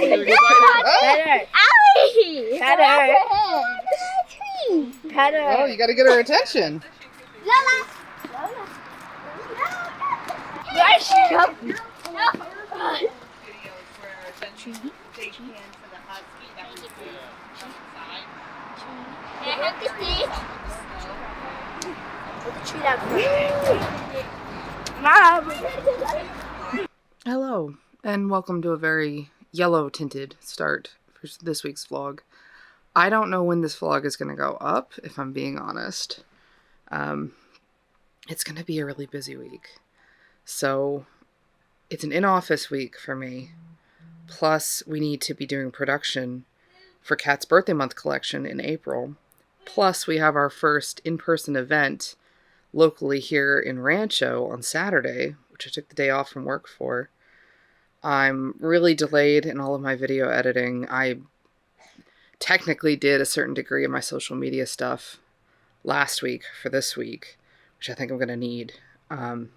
Allie! Pet her. Pet her. Oh, you gotta get her attention. Lola. Where she go? No. Can I have the stick? Put the treat out for Mom. Hello, and welcome to a very yellow-tinted start for this week's vlog. I don't know when this vlog is going to go up, if I'm being honest. It's going to be a really busy week. So, it's an in-office week for me. Plus, we need to be doing production for Kat's birthday month collection in April. Plus, we have our first in-person event locally here in Rancho on Saturday, which I took the day off from work for. I'm really delayed in all of my video editing. I technically did a certain degree of my social media stuff last week for this week, which I think I'm going to need. And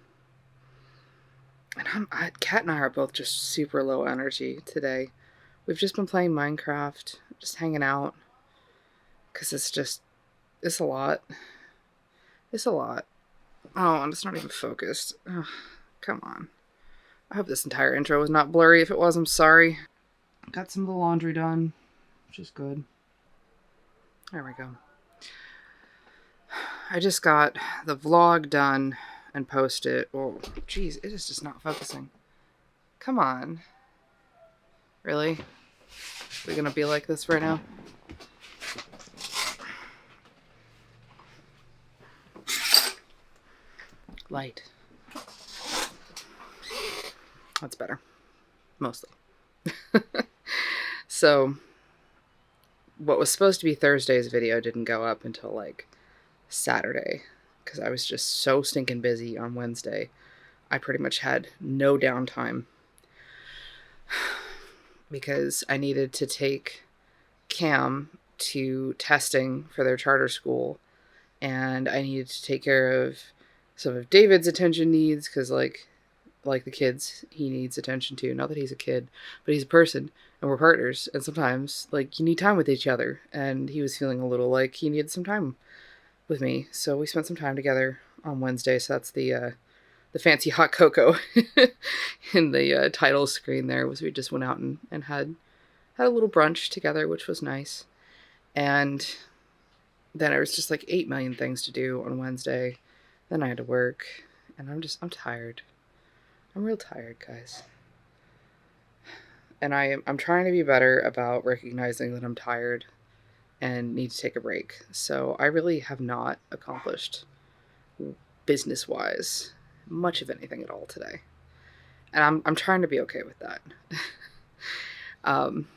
Kat and I are both just super low energy today. We've just been playing Minecraft, just hanging out, because it's a lot. It's a lot. Oh, and it's not even focused. Ugh, come on. I hope this entire intro was not blurry. If it was, I'm sorry. Got some of the laundry done, which is good. There we go. I just got the vlog done and posted. Oh, geez, it is just not focusing. Come on. Really? We're gonna be like this right now? Light. That's better. Mostly. So, what was supposed to be Thursday's video didn't go up until, like, Saturday. Because I was just so stinking busy on Wednesday. I pretty much had no downtime. Because I needed to take Cam to testing for their charter school. And I needed to take care of some of David's attention needs. Because, like the kids, he needs attention too. Not that he's a kid, but he's a person, and we're partners, and sometimes, like, you need time with each other, and he was feeling a little like he needed some time with me, so we spent some time together on Wednesday. So that's the fancy hot cocoa in the title screen there. Was we just went out and had a little brunch together, which was nice. And then there was just like 8 million things to do on Wednesday. Then I had to work, and I'm tired. I'm real tired, guys. And I'm trying to be better about recognizing that I'm tired and need to take a break. So I really have not accomplished, business-wise, much of anything at all today. And I'm trying to be okay with that. I'm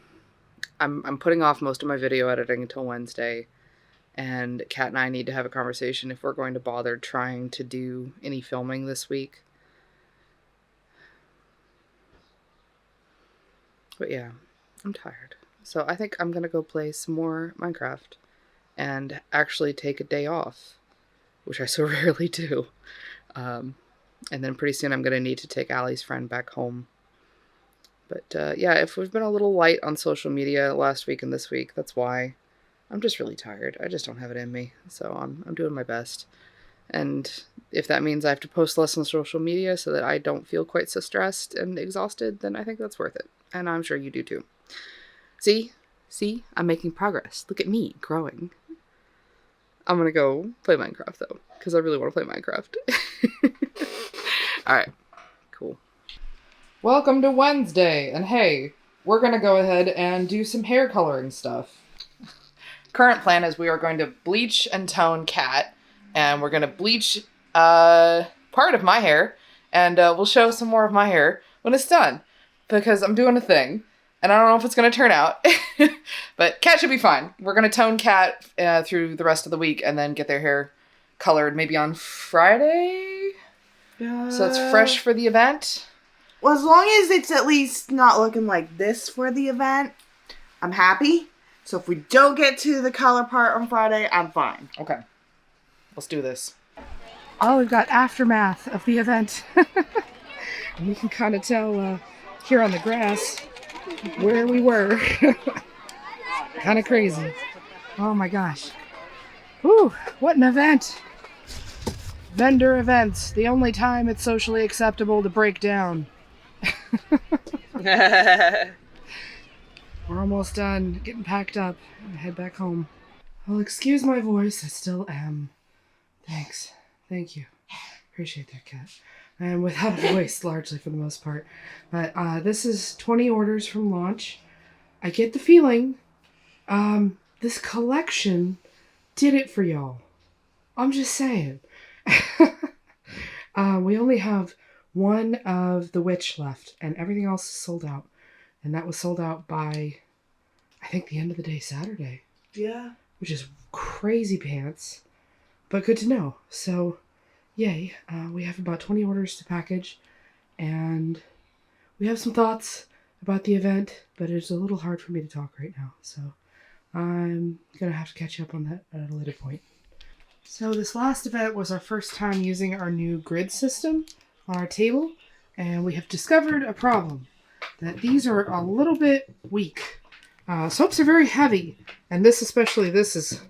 putting off most of my video editing until Wednesday, and Kat and I need to have a conversation if we're going to bother trying to do any filming this week. But yeah, I'm tired. So I think I'm going to go play some more Minecraft and actually take a day off, which I so rarely do. And then pretty soon I'm going to need to take Allie's friend back home. But yeah, if we've been a little light on social media last week and this week, that's why. I'm just really tired. I just don't have it in me. So I'm doing my best. And if that means I have to post less on social media so that I don't feel quite so stressed and exhausted, then I think that's worth it. And I'm sure you do too. See? I'm making progress. Look at me growing. I'm gonna go play Minecraft though, because I really want to play Minecraft. Alright, cool. Welcome to Wednesday, and hey, we're gonna go ahead and do some hair coloring stuff. Current plan is we are going to bleach and tone Kat, and we're gonna bleach part of my hair, and we'll show some more of my hair when it's done, because I'm doing a thing. And I don't know if it's going to turn out, but Kat should be fine. We're going to tone Kat through the rest of the week and then get their hair colored maybe on Friday. So it's fresh for the event. Well, as long as it's at least not looking like this for the event, I'm happy. So if we don't get to the color part on Friday, I'm fine. Okay. Let's do this. Oh, we've got aftermath of the event. And you can kind of tell here on the grass. where we were. Kind of crazy. Oh my gosh. Whew, what an event. Vendor events, the only time it's socially acceptable to break down. We're almost done getting packed up and head back home. Well, excuse my voice, I still am. Thanks. Thank you. Appreciate that, Kat. I am without a voice largely for the most part. But this is 20 orders from launch. I get the feeling this collection did it for y'all. I'm just saying. We only have one of the witch left, and everything else is sold out. And that was sold out by, I think, the end of the day Saturday. Yeah. Which is crazy pants, but good to know. So, yay. We have about 20 orders to package, and we have some thoughts about the event, but it's a little hard for me to talk right now. So, I'm going to have to catch up on that at a later point. So this last event was our first time using our new grid system on our table, and we have discovered a problem, that these are a little bit weak. Soaps are very heavy, and this is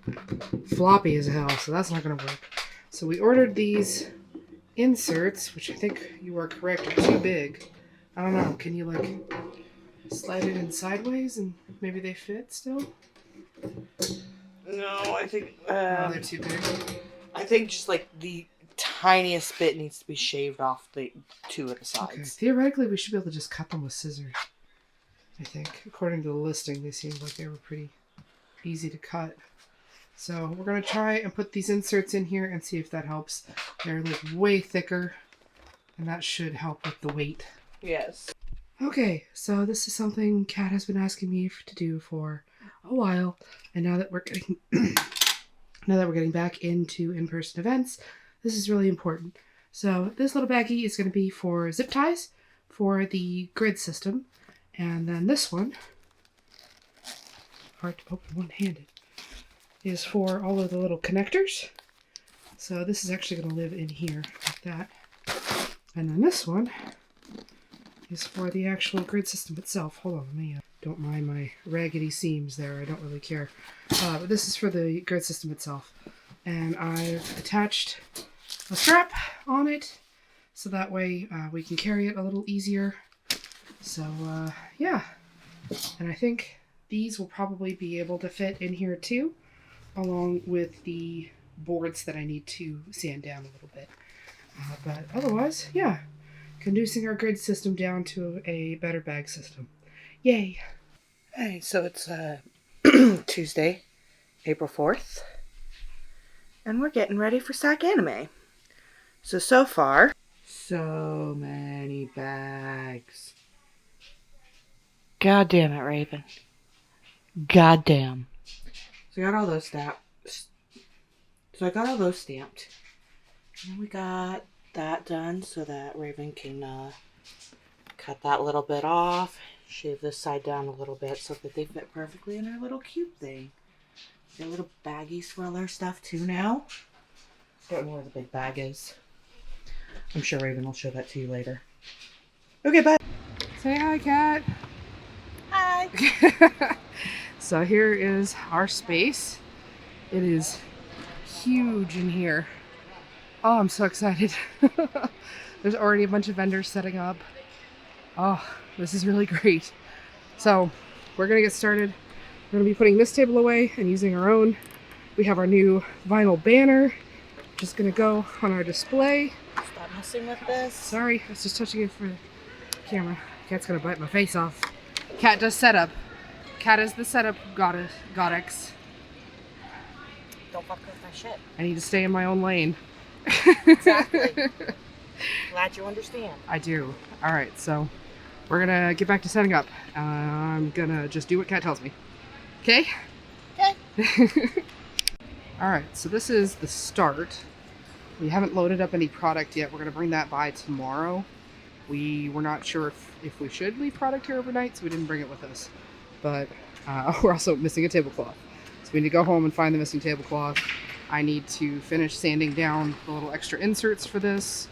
floppy as hell, so that's not going to work. So we ordered these inserts, which I think you are correct are too big. I don't know, can you like slide it in sideways and maybe they fit still? No, I think Oh, they're too big. I think just like the tiniest bit needs to be shaved off the two of the sides. Okay. Theoretically, we should be able to just cut them with scissors. I think, according to the listing, they seemed like they were pretty easy to cut. So we're gonna try and put these inserts in here and see if that helps. They're like way thicker, and that should help with the weight. Yes. Okay, so this is something Kat has been asking me to do for a while, and now that we're getting back into in-person events, this is really important. So this little baggie is going to be for zip ties for the grid system, and then this one, hard to open one-handed, is for all of the little connectors. So this is actually going to live in here like that, and then this one is for the actual grid system itself. Hold on, let me don't mind my raggedy seams there. I don't really care. But this is for the grid system itself. And I've attached a strap on it so that way we can carry it a little easier. So, yeah. And I think these will probably be able to fit in here too, along with the boards that I need to sand down a little bit. But otherwise, yeah. Conducing our grid system down to a better bag system. Yay! Hey, so it's Tuesday, April 4th, and we're getting ready for SAC Anime. So far, so many bags. God damn it, Raven. God damn. So I got all those stamped. And then we got that done so that Raven can cut that little bit off, shave this side down a little bit so that they fit perfectly in our little cube thing. Got little baggies for all our stuff too now. Don't know where the big bag is. I'm sure Raven will show that to you later. Okay, bye. Say hi, Kat. Hi. So here is our space. It is huge in here. Oh, I'm so excited. There's already a bunch of vendors setting up. Oh, this is really great. So we're gonna get started. We're gonna be putting this table away and using our own. We have our new vinyl banner, just gonna go on our display. Stop messing with this. Sorry, I was just touching it for the camera. Cat's gonna bite my face off. Cat does setup. Cat is the setup goddess. Don't fuck with my shit. I need to stay in my own lane. Exactly. Glad you understand. I do. All right, so we're gonna get back to setting up. I'm gonna just do what Kat tells me. Okay? Okay. All right, so this is the start. We haven't loaded up any product yet. We're gonna bring that by tomorrow. We were not sure if we should leave product here overnight, so we didn't bring it with us. But we're also missing a tablecloth. So we need to go home and find the missing tablecloth. I need to finish sanding down the little extra inserts for this.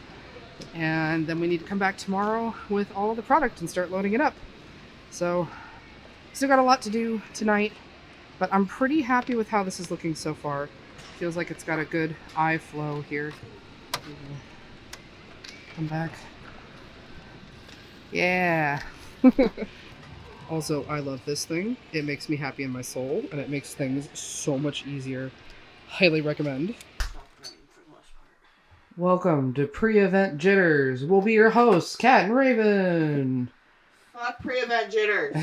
And then we need to come back tomorrow with all of the product and start loading it up. So Still got a lot to do tonight, but I'm pretty happy with how this is looking so far. Feels like it's got a good eye flow here. Come back. Yeah. Also, I love this thing. It makes me happy in my soul, and it makes things so much easier. Highly recommend. Welcome to Pre-Event Jitters. We'll be your hosts, Kat and Raven. Fuck pre-event jitters.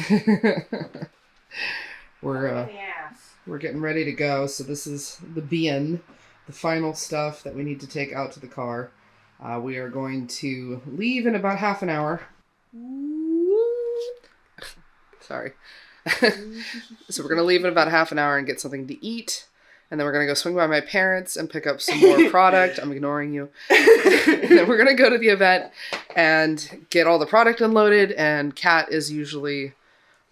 We're getting ready to go, so this is the bien, the final stuff that we need to take out to the car. We are going to leave in about half an hour. Sorry. So we're going to leave in about half an hour and get something to eat. And then we're going to go swing by my parents and pick up some more product. I'm ignoring you. And then we're going to go to the event and get all the product unloaded. And Kat is usually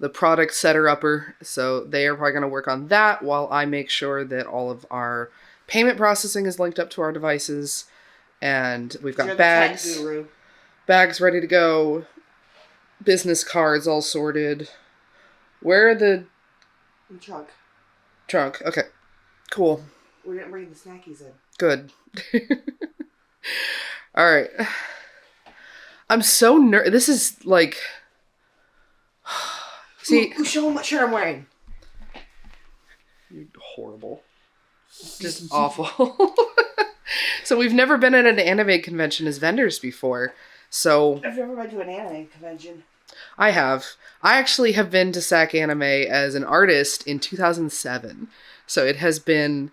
the product setter-upper. So they are probably going to work on that while I make sure that all of our payment processing is linked up to our devices. And we've got bags ready to go. Business cards all sorted. Where are the... In the trunk. Trunk. Okay. Cool. We didn't bring the snackies in. Good. All right. I'm so nervous. This is like... See... Show them what shirt I'm wearing. You're horrible. Just awful. So we've never been at an anime convention as vendors before. So... I've never been to an anime convention. I have. I actually have been to SAC Anime as an artist in 2007. So it has been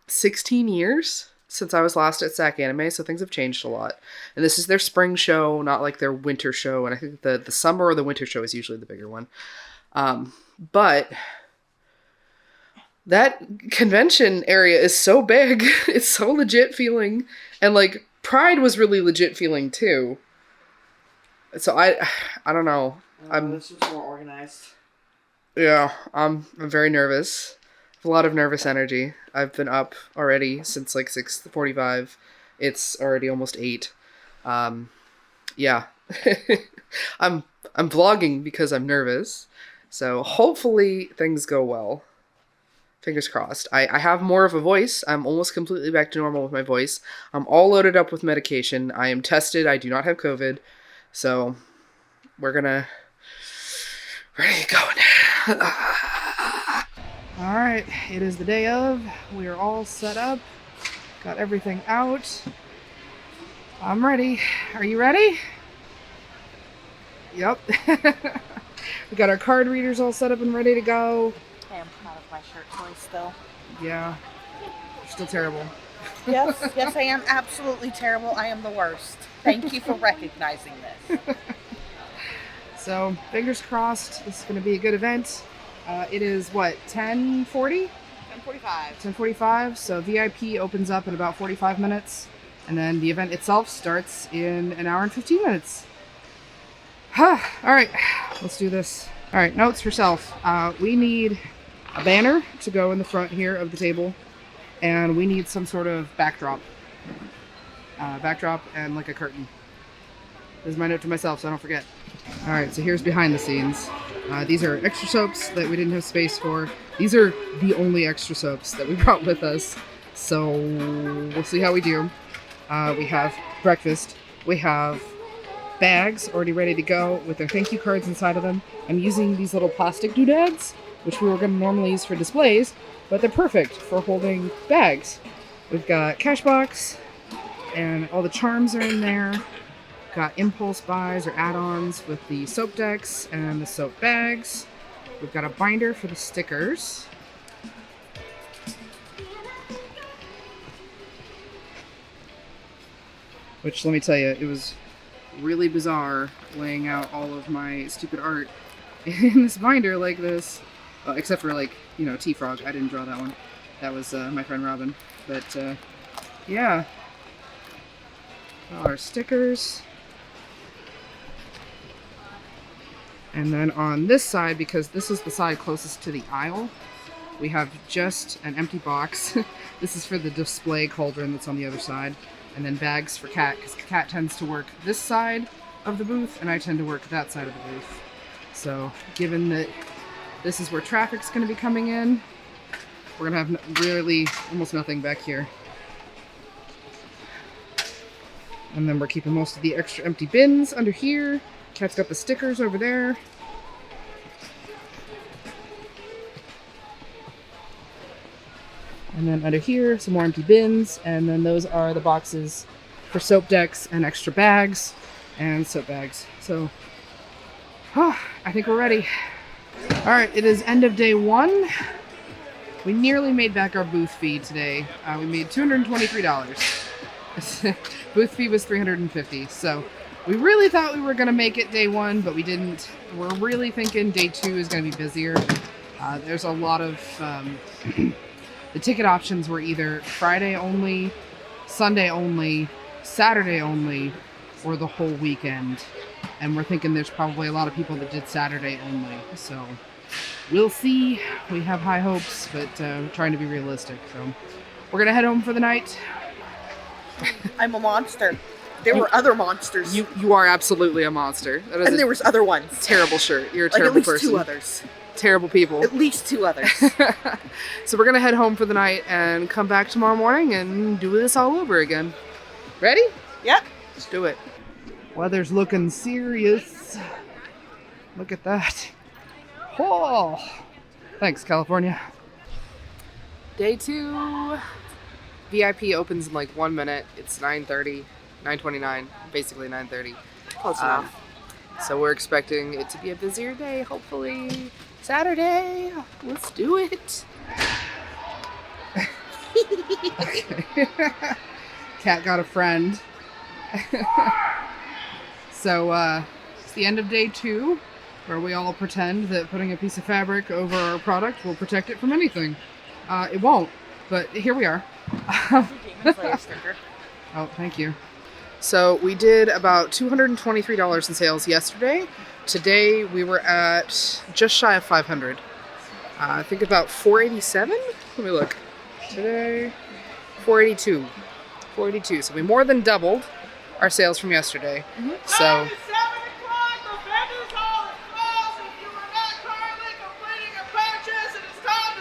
16 years since I was last at SAC Anime, so things have changed a lot. And this is their spring show, not like their winter show. And I think the summer or the winter show is usually the bigger one. But that convention area is so big. It's so legit feeling. And like Pride was really legit feeling too. So I don't know. This was more organized. Yeah, I'm very nervous. A lot of nervous energy. I've been up already since like 6:45. It's already almost 8. Yeah. I'm vlogging because I'm nervous. So hopefully things go well. Fingers crossed. I have more of a voice. I'm almost completely back to normal with my voice. I'm all loaded up with medication. I am tested. I do not have COVID. So we're gonna ready to go now. All right, it is the day of. We are all set up. Got everything out. I'm ready. Are you ready? Yep. We got our card readers all set up and ready to go. I am proud of my shirt choice still. Yeah. You're still terrible. Yes, I am absolutely terrible. I am the worst. Thank you for recognizing this. So, fingers crossed. This is going to be a good event. It is, what, 10:40? 10:45. 10:45. So, VIP opens up in about 45 minutes. And then the event itself starts in an hour and 15 minutes. All right, let's do this. All right, notes for self. We need a banner to go in the front here of the table. And we need some sort of backdrop. Backdrop and like a curtain. This is my note to myself, so I don't forget. All right, so here's behind the scenes. These are extra soaps that we didn't have space for. These are the only extra soaps that we brought with us. So we'll see how we do. We have breakfast. We have bags already ready to go with their thank you cards inside of them. I'm using these little plastic doodads, which we were going to normally use for displays, but they're perfect for holding bags. We've got cash box, and all the charms are in there. Got impulse buys or add-ons with the soap decks and the soap bags. We've got a binder for the stickers. Which, let me tell you, it was really bizarre laying out all of my stupid art in this binder like this. Except for, like, you know, T-Frog. I didn't draw that one. That was my friend Robin. But, yeah. All our stickers. And then on this side, because this is the side closest to the aisle, we have just an empty box. This is for the display cauldron that's on the other side. And then bags for Kat, because Kat tends to work this side of the booth, and I tend to work that side of the booth. So given that this is where traffic's going to be coming in, we're going to have really almost nothing back here. And then we're keeping most of the extra empty bins under here. Cat's got the stickers over there. And then under here, some more empty bins. And then those are the boxes for soap decks and extra bags and soap bags. So, I think we're ready. All right, it is end of day 1. We nearly made back our booth fee today. We made $223. Booth fee was $350. So we really thought we were going to make it day 1, but we didn't. We're really thinking day 2 is going to be busier. There's a lot of... the ticket options were either Friday only, Sunday only, Saturday only, or the whole weekend. And we're thinking there's probably a lot of people that did Saturday only. So we'll see. We have high hopes, but trying to be realistic. So we're going to head home for the night. I'm a monster. There were other monsters. You are absolutely a monster. That is and there was other ones. Terrible shirt. You're a Like at terrible least person. 2 others. Terrible people. At least 2 others. So we're going to head home for the night and come back tomorrow morning and do this all over again. Ready? Yep. Let's do it. Weather's looking serious. Look at that. Oh, thanks, California. Day 2. VIP opens in like 1 minute. It's 9:30, 9:29, basically 9:30. Close enough. So we're expecting it to be a busier day, hopefully. Saturday. Let's do it. Okay. Cat got a friend. So it's the end of day 2, where we all pretend that putting a piece of fabric over our product will protect it from anything. It won't, but here we are. Oh, thank you. So we did about $223 in sales yesterday. Today we were at just shy of 500. I think about 487. Let me look. Today, 482. 482. So we more than doubled our sales from yesterday. Mm-hmm. So. It's 7 o'clock. The vendors hall is closed. If you are not currently completing a purchase, it is time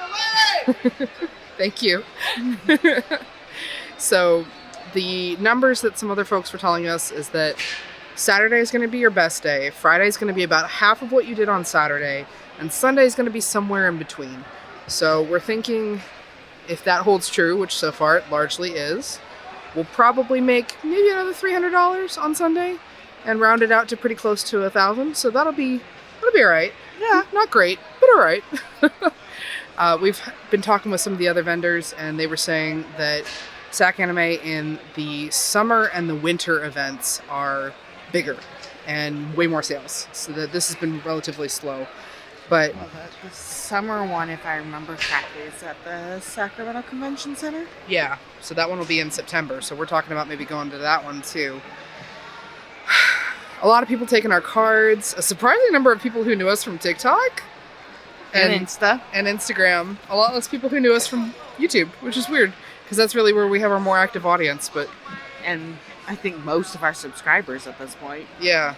to leave. Thank you. So the numbers that some other folks were telling us is that Saturday is going to be your best day. Friday is going to be about half of what you did on Saturday. And Sunday is going to be somewhere in between. So we're thinking if that holds true, which so far it largely is, we'll probably make maybe another $300 on Sunday and round it out to pretty close to 1,000. So that'll be all right. Yeah, not great, but all right. We've been talking with some of the other vendors, and they were saying that Sac Anime in the summer and the winter events are bigger and way more sales. So that this has been relatively slow. But The summer one, if I remember correctly, is at the Sacramento Convention Center. yeah, so that one will be in September. So we're talking about maybe going to that one too. A lot of people taking our cards. A surprising number of people who knew us from TikTok. And Insta. And Instagram. A lot less people who knew us from YouTube, which is weird because that's really where we have our more active audience. But And I think most of our subscribers at this point. yeah.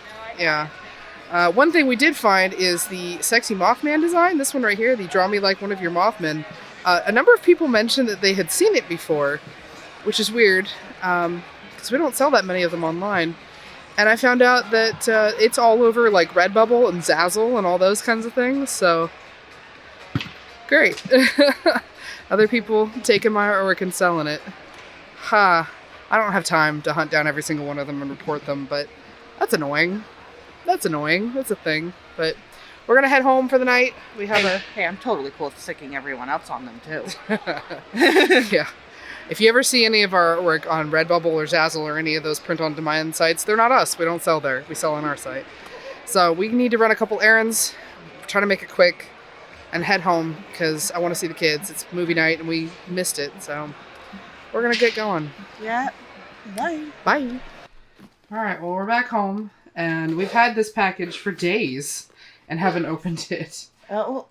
One thing we did find is the sexy Mothman design. This one right here, the Draw Me Like One of Your Mothmen. A number of people mentioned that they had seen it before, which is weird because we don't sell that many of them online. And I found out that it's all over like Redbubble and Zazzle and all those kinds of things. So great. Other people taking my artwork and selling it. I don't have time to hunt down every single one of them and report them, but that's annoying. That's a thing. But we're going to head home for the night. We have Hey, I'm totally cool with sticking everyone else on them too. Yeah. If you ever see any of our artwork on Redbubble or Zazzle or any of those print-on-demand sites, they're not us. We don't sell there. We sell on our site. So we need to run a couple errands, try to make it quick, and head home because I want to see the kids. It's movie night and we missed it. So we're going to get going. Yeah. Bye. Bye. All right. Well, we're back home. And we've had this package for days and haven't opened it. Oh,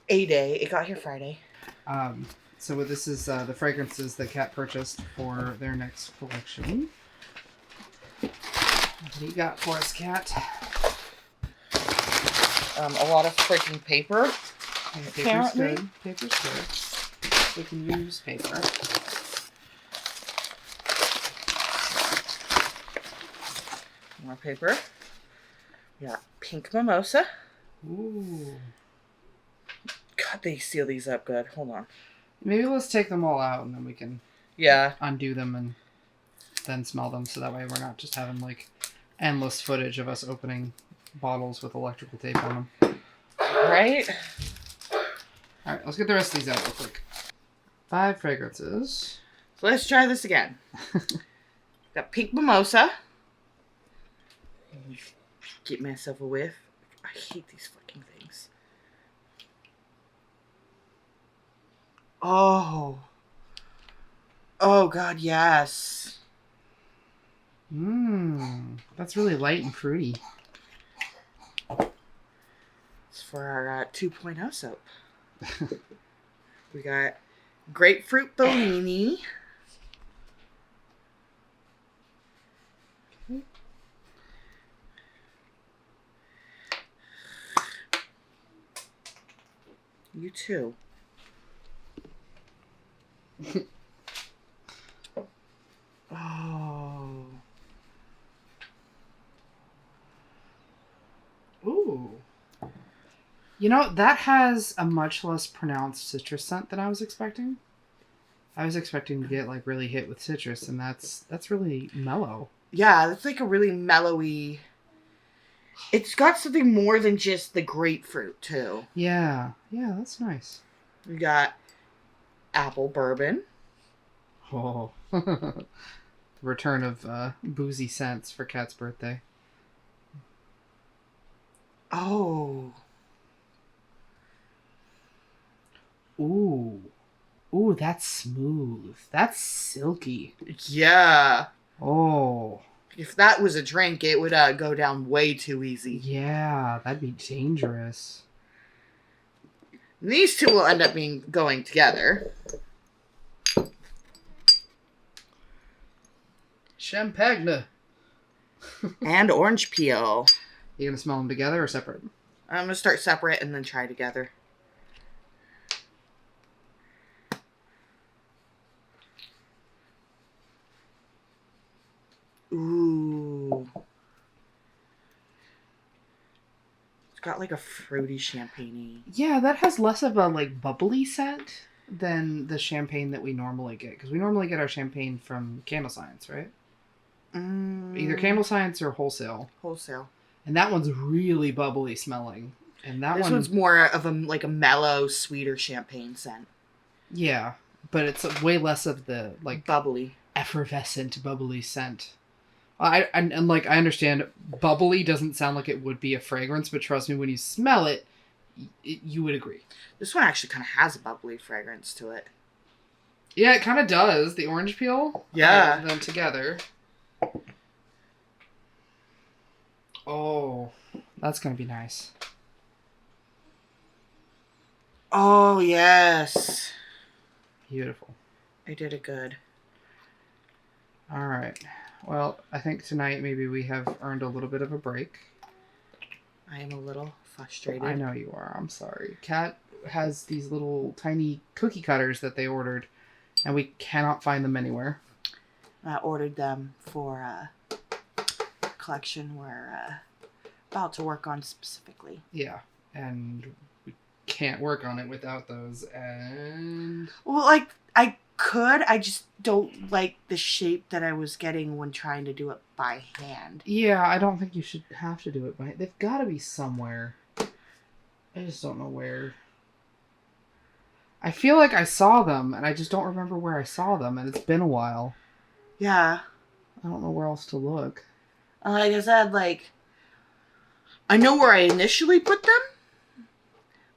a day. It got here Friday. So this is the fragrances that Kat purchased for their next collection. What do you got for us, Kat? A lot of freaking paper. Paper's Apparently. good. Paper's good. We can use paper. More paper. We got pink mimosa. Ooh. God, they seal these up good. Hold on. Maybe let's take them all out and then we can Yeah. undo them and then smell them, so that way we're not just having like endless footage of us opening bottles with electrical tape on them. Right? Alright, let's get the rest of these out real quick. 5 fragrances. So let's try this again. Got pink mimosa. Get myself a whiff. I hate these fucking things. Oh. Oh, God, yes. Mmm. That's really light and fruity. It's for our 2.0 soap. We got grapefruit Bellini. You too. Oh. Ooh. You know, that has a much less pronounced citrus scent than I was expecting. I was expecting to get like really hit with citrus, and that's really mellow. Yeah, it's like a really mellowy. It's got something more than just the grapefruit too. Yeah, that's nice. We got apple bourbon. Oh, the return of boozy scents for Kat's birthday. Oh. Ooh, that's smooth. That's silky. Yeah. Oh, If that was a drink, it would go down way too easy. yeah, that'd be dangerous. These two will end up going together. Champagne. And orange peel. You gonna smell them together or separate? I'm going to start separate and then try together. Ooh. It's got like a fruity champagne-y. Yeah, that has less of a like bubbly scent than the champagne that we normally get, because we normally get our champagne from Candle Science, right? Either Candle Science or Wholesale. Wholesale. And that one's really bubbly smelling. And that This one's more of a mellow, sweeter champagne scent. yeah, but it's way less of the like Bubbly. effervescent bubbly scent. I understand bubbly doesn't sound like it would be a fragrance, but trust me, when you smell it, you would agree. This one actually kind of has a bubbly fragrance to it. Yeah, it kind of does. The orange peel. Yeah. Them together. Oh, that's gonna be nice. Oh, yes. Beautiful. I did it good. All right. Well, I think tonight maybe we have earned a little bit of a break. I am a little frustrated. I know you are. I'm sorry. Kat has these little tiny cookie cutters that they ordered, and we cannot find them anywhere. I ordered them for a collection we're about to work on specifically. Yeah, and we can't work on it without those, and... Well, like, I could, I just don't like the shape that I was getting when trying to do it by hand. Yeah, I don't think you should have to do it by... They've got to be somewhere. I just don't know where. I feel like I saw them, and I just don't remember where I saw them, and it's been a while. Yeah. I don't know where else to look. Like I said, like, I know where I initially put them,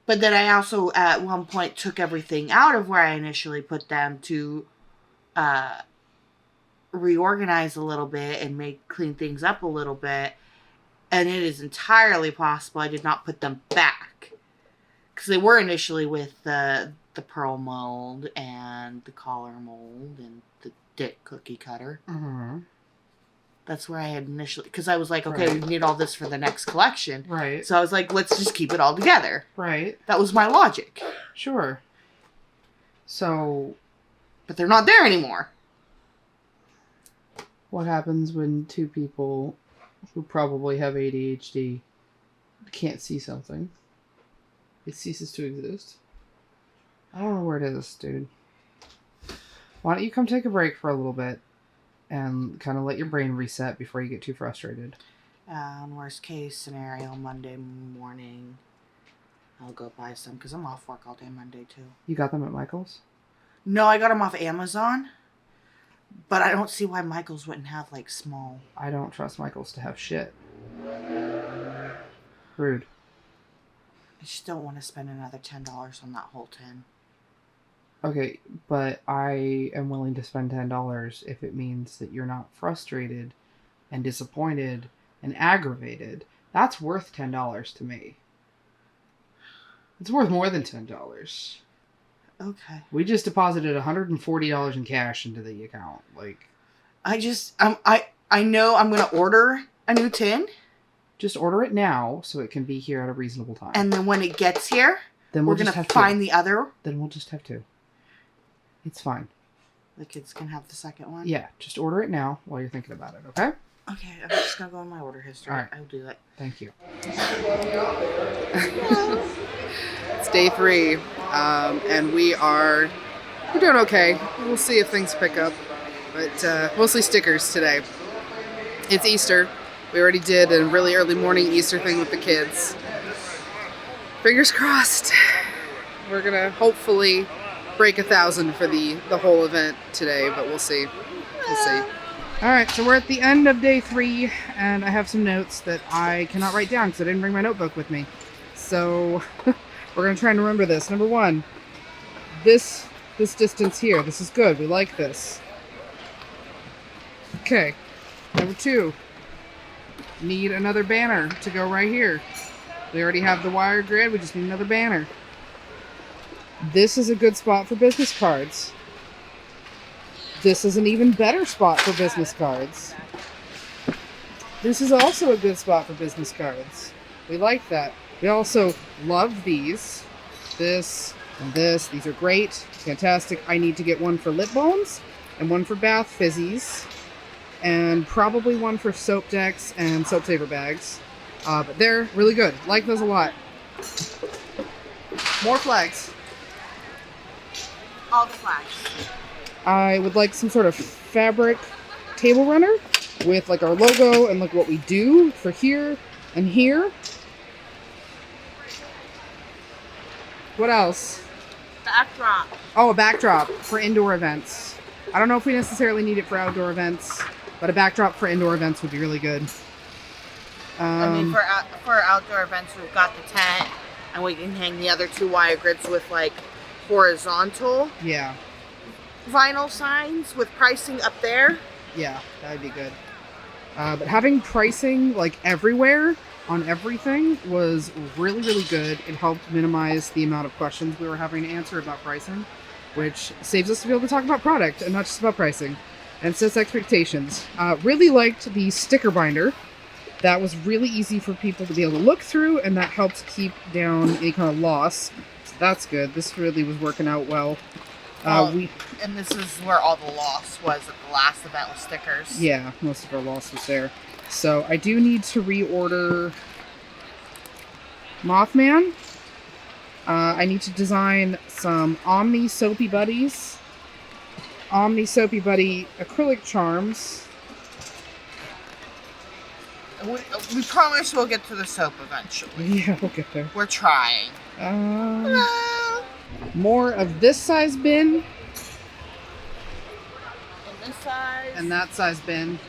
but then I also at one point took everything out of where I initially put them to reorganize a little bit and clean things up a little bit. And it is entirely possible I did not put them back, because they were initially with the pearl mold and the collar mold and the dick cookie cutter. Mm-hmm. That's where I had initially, because I was like, okay, Right. we need all this for the next collection. Right. So I was like, let's just keep it all together. Right. That was my logic. Sure. So, But they're not there anymore. what happens when two people who probably have ADHD can't see something? It ceases to exist. I don't know where it is, dude. Why don't you come take a break for a little bit and kind of let your brain reset before you get too frustrated? Worst case scenario, Monday morning, I'll go buy some because I'm off work all day Monday too. You got them at Michael's? No, I got them off Amazon, but I don't see why Michael's wouldn't have like small. I don't trust Michael's to have shit. Rude. I just don't want to spend another $10 on that whole tin. Okay, but I am willing to spend $10 if it means that you're not frustrated and disappointed and aggravated. That's worth $10 to me. It's worth more than $10. Okay. We just deposited $140 in cash into the account. Like, I know I'm gonna order a new tin, just order it now so it can be here at a reasonable time. and then when it gets here, then we're just gonna have find two. the other. Then we'll just have two. It's fine. The kids can have the second one. Yeah, just order it now while you're thinking about it, okay? Okay, I'm just gonna go in my order history. All right. I'll do that. Thank you. It's day 3, and we're doing okay. We'll see if things pick up, but mostly stickers today. It's Easter. We already did a really early morning Easter thing with the kids. Fingers crossed. We're gonna hopefully break 1,000 for the whole event today, but we'll see. We'll see. All right, so we're at the end of day 3, and I have some notes that I cannot write down because I didn't bring my notebook with me. So we're gonna try and remember this. Number 1, this distance here. This is good. We like this. Okay. Number 2, need another banner to go right here. We already have the wire grid. We just need another banner. This is a good spot for business cards. This is an even better spot for business cards. This is also a good spot for business cards. We like that. We also love these. This and this. These are great. Fantastic. I need to get one for lip balms and one for bath fizzies and probably one for soap decks and soap saver bags. But they're really good. Like those a lot. More flags. All the flags. I would like some sort of fabric table runner with like our logo and like what we do for here and here. What else? Backdrop. Oh, a backdrop for indoor events. I don't know if we necessarily need it for outdoor events, but a backdrop for indoor events would be really good. I mean, for outdoor events, we've got the tent, and we can hang the other 2 wire grids with like horizontal Yeah, vinyl signs with pricing up there. yeah, that would be good. But having pricing like everywhere on everything was really, really good. It helped minimize the amount of questions we were having to answer about pricing, which saves us to be able to talk about product and not just about pricing, and sets expectations. Really liked the sticker binder. That was really easy for people to be able to look through, and that helps keep down any kind of loss. So that's good. This really was working out well. And this is where all the loss was at the last event with stickers. Yeah, most of our loss was there. So I do need to reorder Mothman. I need to design some Omni Soapy Buddies. Omni Soapy Buddy acrylic charms. We promise we'll get to the soap eventually. Yeah, we'll get there. We're trying. More of this size bin And this size. and that size bin.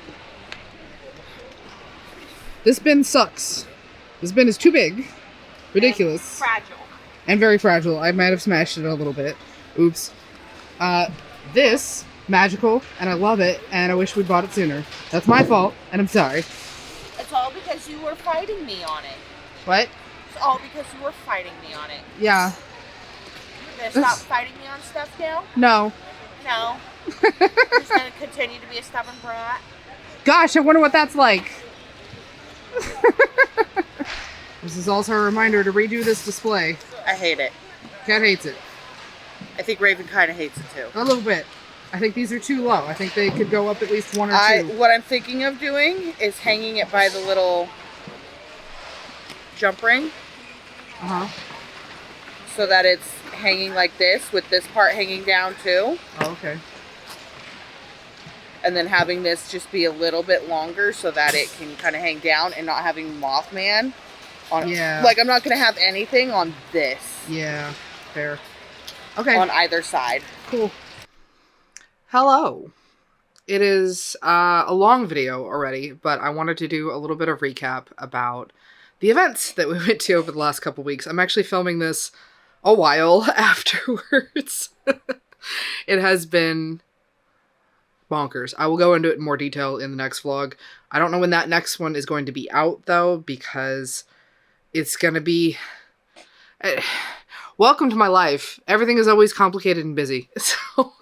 This bin sucks. This bin is too big. Ridiculous. Fragile. And very fragile. I might have smashed it a little bit. Oops. This, magical, and I love it, and I wish we bought it sooner. That's my fault, and I'm sorry. It's all because you were fighting me on it. What? It's all because you were fighting me on it. Yeah. You're gonna stop fighting me on stuff now? No. No. You're just gonna continue to be a stubborn brat? Gosh, I wonder what that's like. This is also a reminder to redo this display. I hate it. Cat hates it. I think Raven kind of hates it too. A little bit. I think these are too low. I think they could go up at least 1 or 2. What I'm thinking of doing is hanging it by the little jump ring. Uh-huh. So that it's hanging like this, with this part hanging down too. Oh, okay. And then having this just be a little bit longer so that it can kind of hang down and not having Mothman on it. Yeah. Like, I'm not going to have anything on this. Yeah, fair. Okay. On either side. Cool. Hello. It is a long video already, but I wanted to do a little bit of recap about the events that we went to over the last couple weeks. I'm actually filming this a while afterwards. It has been bonkers. I will go into it in more detail in the next vlog. I don't know when that next one is going to be out, though, because it's going to be... welcome to my life. Everything is always complicated and busy. So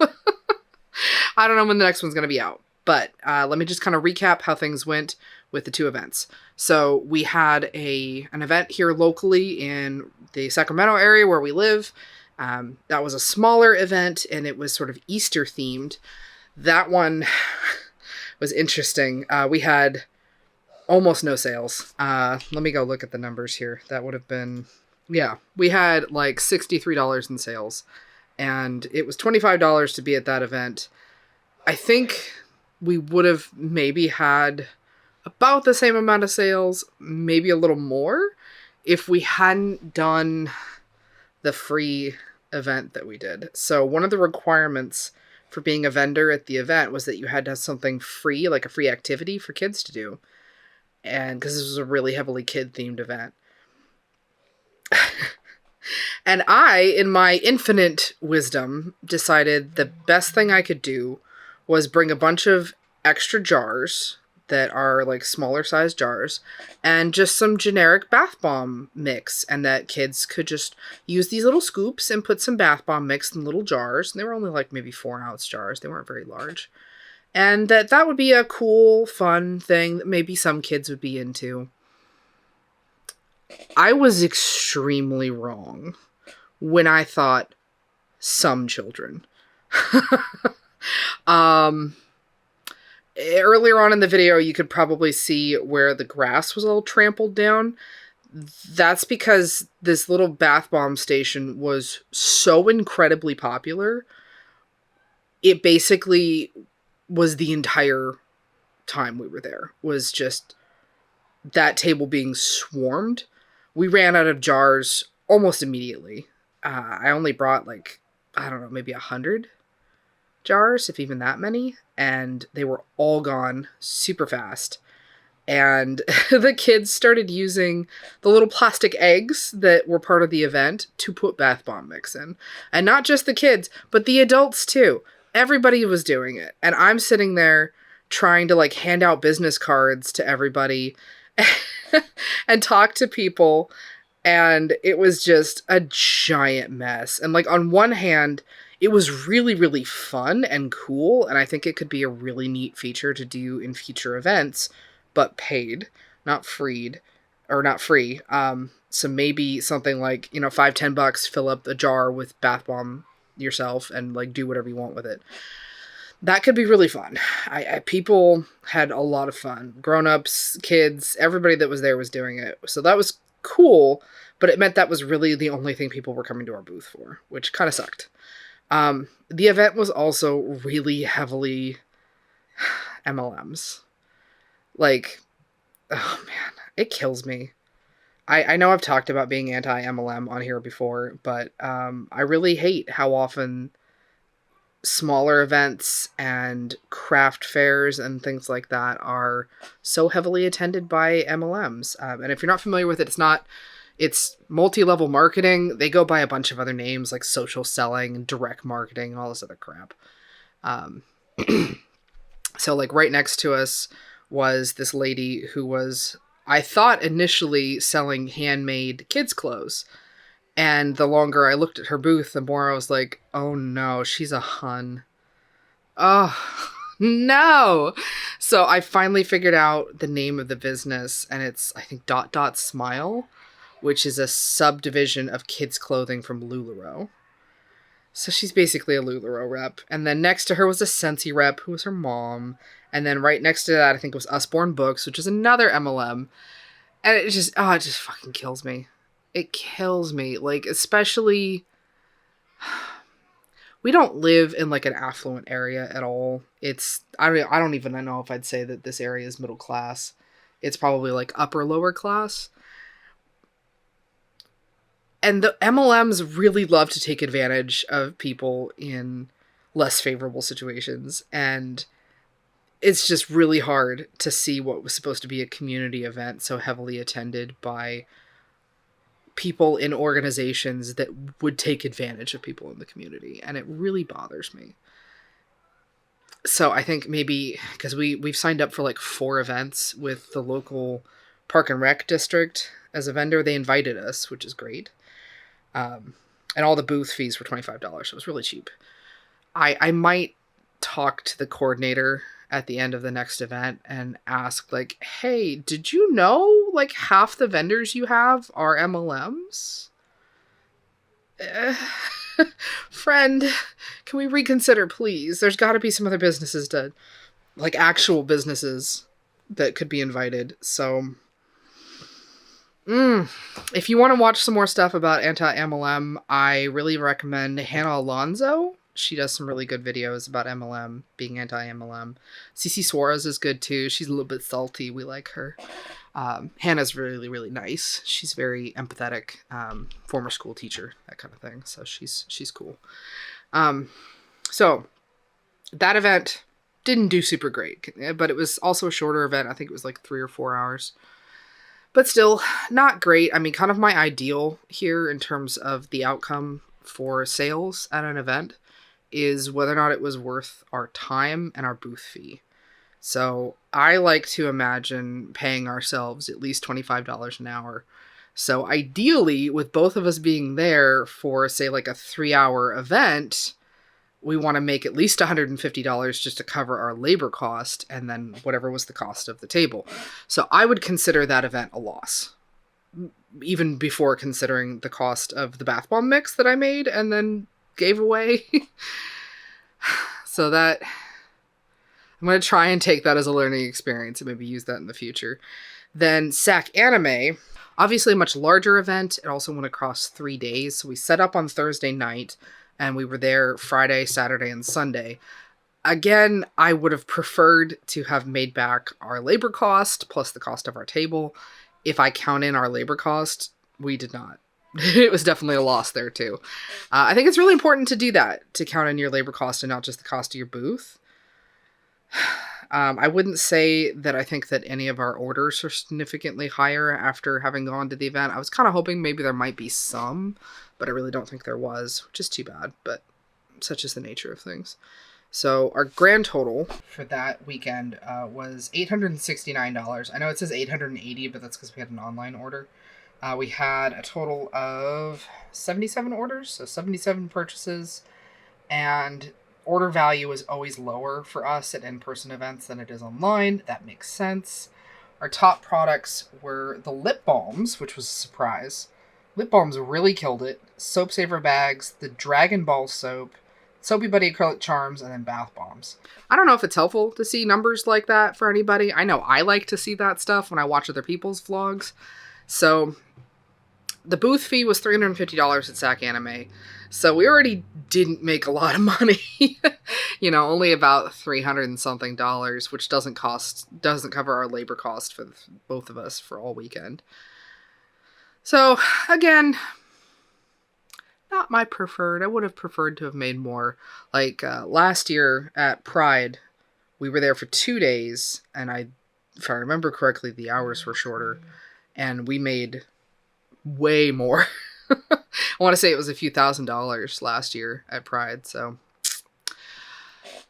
I don't know when the next one's going to be out. But let me just kind of recap how things went with the 2 events. So we had an event here locally in the Sacramento area where we live. That was a smaller event, and it was sort of Easter themed. That one was interesting. We had almost no sales. Let me go look at the numbers here. That would have been... yeah, we had like $63 in sales, and it was $25 to be at that event. I think we would have maybe had about the same amount of sales, maybe a little more, if we hadn't done the free event that we did. So one of the requirements for being a vendor at the event was that you had to have something free, like a free activity for kids to do. And because this was a really heavily kid-themed event. And I, in my infinite wisdom, decided the best thing I could do was bring a bunch of extra jars that are like smaller size jars and just some generic bath bomb mix, and that kids could just use these little scoops and put some bath bomb mix in little jars. And they were only like maybe 4-ounce jars. They weren't very large. And that would be a cool, fun thing that maybe some kids would be into. I was extremely wrong when I thought some children. Earlier on in the video, you could probably see where the grass was all trampled down. That's because this little bath bomb station was so incredibly popular. It basically was the entire time we were there, was just that table being swarmed. We ran out of jars almost immediately. I only brought like, I don't know, maybe 100 jars, if even that many. And they were all gone super fast. And the kids started using the little plastic eggs that were part of the event to put bath bomb mix in. And not just the kids, but the adults too. Everybody was doing it. And I'm sitting there trying to like hand out business cards to everybody and talk to people. And it was just a giant mess. And like on one hand, it was really, really fun and cool. And I think it could be a really neat feature to do in future events, but paid, not freed, or not free. So maybe something like, you know, $5-10, fill up a jar with bath bomb yourself and like do whatever you want with it. That could be really fun. People had a lot of fun. Grown-ups, kids, everybody that was there was doing it. So that was cool, but it meant that was really the only thing people were coming to our booth for, which kind of sucked. The event was also really heavily MLMs. Like, oh man, it kills me. I know I've talked about being anti-MLM on here before, but I really hate how often smaller events and craft fairs and things like that are so heavily attended by MLMs. And if you're not familiar with it, it's multi-level marketing. They go by a bunch of other names like social selling, direct marketing, and all this other crap. So like right next to us was this lady who was, I thought initially selling handmade kids clothes. And the longer I looked at her booth, the more I was like, oh no, she's a hun. Oh, No. So I finally figured out the name of the business, and it's, I think, Dot Dot Smile, which is a subdivision of kids clothing from LuLaRoe. So she's basically a LuLaRoe rep. And then next to her was a Scentsy rep, who was her mom. And then right next to that, I think, was Usborne Books, which is another MLM. And it just fucking kills me. It kills me. Like, especially, we don't live in like an affluent area at all. I don't even know if I'd say that this area is middle class. It's probably like upper lower class. And the MLMs really love to take advantage of people in less favorable situations. And it's just really hard to see what was supposed to be a community event so heavily attended by people in organizations that would take advantage of people in the community. And it really bothers me. So I think maybe, because we've signed up for like 4 events with the local Park and Rec district as a vendor. They invited us, which is great. And all the booth fees were $25, so it was really cheap. I might talk to the coordinator at the end of the next event and ask, like, hey, did you know, like, half the vendors you have are MLMs? Friend, can we reconsider, please? There's got to be some other businesses like, actual businesses that could be invited, so... If you want to watch some more stuff about anti-MLM, I really recommend Hannah Alonso. She does some really good videos about MLM, being anti-MLM. Cece Suarez is good too. She's a little bit salty. We like her. Hannah's really, really nice. She's very empathetic. Former school teacher, that kind of thing. So she's cool. So that event didn't do super great, but it was also a shorter event. I think it was like 3 or 4 hours. But still, not great. I mean, kind of my ideal here in terms of the outcome for sales at an event is whether or not it was worth our time and our booth fee. So I like to imagine paying ourselves at least $25 an hour. So ideally, with both of us being there for, say, like a 3-hour event, we want to make at least $150 just to cover our labor cost and then whatever was the cost of the table. So I would consider that event a loss, even before considering the cost of the bath bomb mix that I made and then gave away. So that I'm going to try and take that as a learning experience and maybe use that in the future. Then SAC Anime, obviously a much larger event. It also went across 3 days. So we set up on Thursday night, and we were there Friday, Saturday, and Sunday. Again, I would have preferred to have made back our labor cost plus the cost of our table. If I count in our labor cost, we did not. It was definitely a loss there too. I think it's really important to do that, to count in your labor cost and not just the cost of your booth. I wouldn't say that I think that any of our orders are significantly higher after having gone to the event. I was kind of hoping maybe there might be some, but I really don't think there was, which is too bad, but such is the nature of things. So our grand total for that weekend was $869. I know it says $880, but that's because we had an online order. We had a total of 77 orders, so 77 purchases, and order value is always lower for us at in-person events than it is online. That makes sense. Our top products were the lip balms, which was a surprise. Lip balms really killed it. Soap Saver bags, the Dragon Ball soap, Soapy Buddy acrylic charms, and then bath bombs. I don't know if it's helpful to see numbers like that for anybody. I know I like to see that stuff when I watch other people's vlogs. So the booth fee was $350 at SAC Anime. So we already didn't make a lot of money. You know, only about $300 and something, which doesn't cover our labor cost for both of us for all weekend. So again, not my preferred. I would have preferred to have made more. Like last year at Pride, we were there for 2 days, and if I remember correctly, the hours were shorter, and we made way more. I want to say it was a few $1,000s last year at Pride, so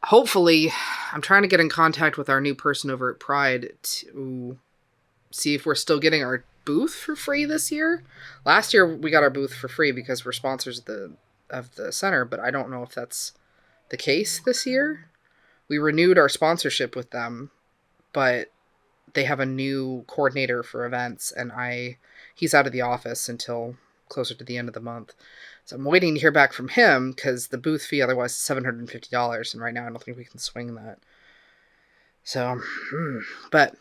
hopefully I'm trying to get in contact with our new person over at Pride to see if we're still getting our booth for free this year. Last year we got our booth for free because we're sponsors of the center, but I don't know if that's the case this year we renewed our sponsorship with them, but they have a new coordinator for events, and he's out of the office until closer to the end of the month. So I'm waiting to hear back from him because the booth fee otherwise is $750, and right now I don't think we can swing that. So, but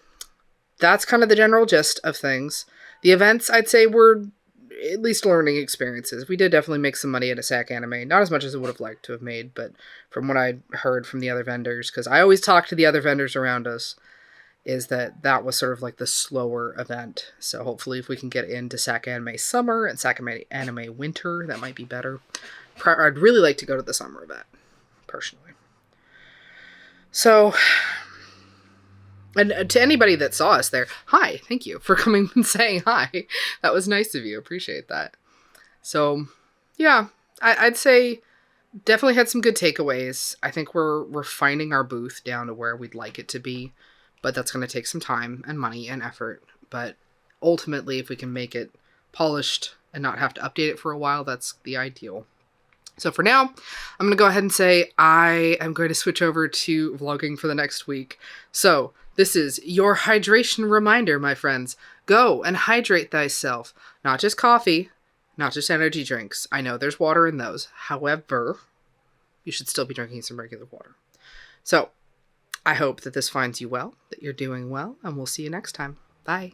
that's kind of the general gist of things. The events, I'd say, were at least learning experiences. We did definitely make some money at a SAC Anime. Not as much as I would have liked to have made, but from what I heard from the other vendors, because I always talk to the other vendors around us, is that was sort of like the slower event. So hopefully if we can get into SAC Anime Summer and SAC Anime Winter, that might be better. I'd really like to go to the summer event, personally. So, and to anybody that saw us there, hi, thank you for coming and saying hi. That was nice of you. Appreciate that. So, yeah, I'd say definitely had some good takeaways. I think we're refining our booth down to where we'd like it to be, but that's going to take some time and money and effort. But ultimately, if we can make it polished and not have to update it for a while, that's the ideal. So for now, I'm going to go ahead and say I am going to switch over to vlogging for the next week. So this is your hydration reminder, my friends. Go and hydrate thyself. Not just coffee, not just energy drinks. I know there's water in those. However, you should still be drinking some regular water. So I hope that this finds you well, that you're doing well, and we'll see you next time. Bye.